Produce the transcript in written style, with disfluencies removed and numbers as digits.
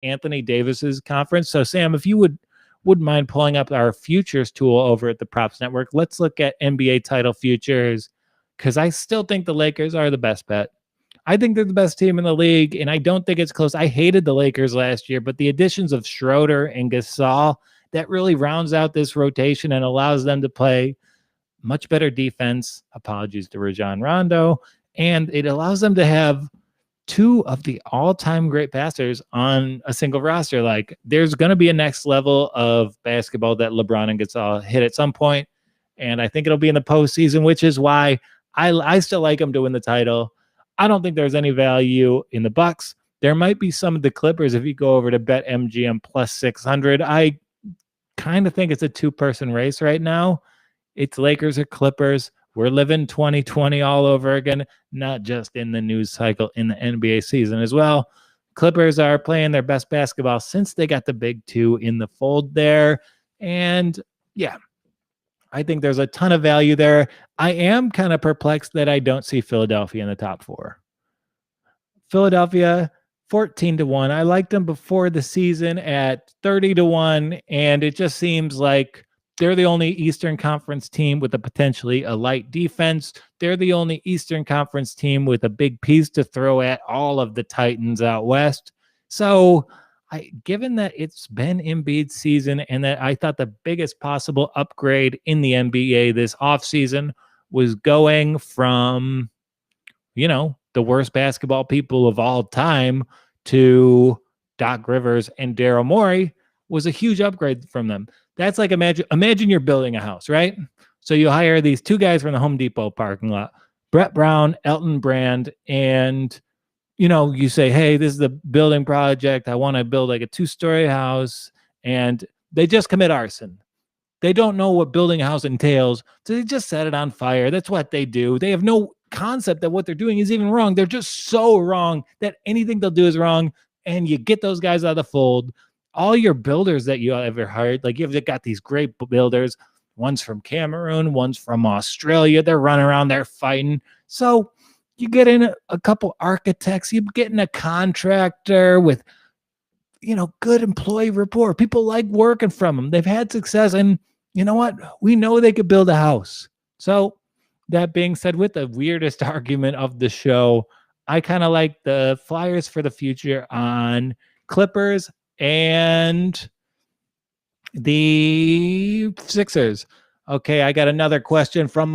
Anthony Davis's conference. So Sam, if you wouldn't mind pulling up our futures tool over at the Props Network, let's look at NBA title futures, because I still think the Lakers are the best bet. I think they're the best team in the league, and I don't think it's close. I hated the Lakers last year, but the additions of Schroeder and Gasol, that really rounds out this rotation and allows them to play much better defense. Apologies to Rajon Rondo. And it allows them to have two of the all-time great passers on a single roster. Like, there's going to be a next level of basketball that LeBron and Gasol hit at some point, and I think it'll be in the postseason, which is why I still like them to win the title. I don't think there's any value in the Bucks. There might be some of the Clippers if you go over to BetMGM plus 600. I kind of think it's a two-person race right now. It's Lakers or Clippers. We're living 2020 all over again, not just in the news cycle, in the NBA season as well. Clippers are playing their best basketball since they got the big two in the fold there. And yeah, I think there's a ton of value there. I am kind of perplexed that I don't see Philadelphia in the top four. Philadelphia, 14-1. I liked them before the season at 30-1, and it just seems like they're the only Eastern Conference team with a potentially a light defense. They're the only Eastern Conference team with a big piece to throw at all of the Titans out west. So, given that it's been Embiid's season and that I thought the biggest possible upgrade in the NBA this offseason was going from, the worst basketball people of all time to Doc Rivers and Daryl Morey, was a huge upgrade from them. That's like, imagine you're building a house, right? So you hire these two guys from the Home Depot parking lot, Brett Brown, Elton Brand, and you say, hey, this is the building project. I want to build like a 2-story house. And they just commit arson. They don't know what building a house entails. So they just set it on fire. That's what they do. They have no concept that what they're doing is even wrong. They're just so wrong that anything they'll do is wrong. And you get those guys out of the fold. All your builders that you ever hired, like you've got these great builders. One's from Cameroon. One's from Australia. They're running around. They're fighting. So you get in a couple architects, you get in a contractor with, good employee rapport. People like working from them. They've had success. And you know what? We know they could build a house. So that being said, with the weirdest argument of the show, I kind of like the Flyers for the future on Clippers and the Sixers. Okay, I got another question from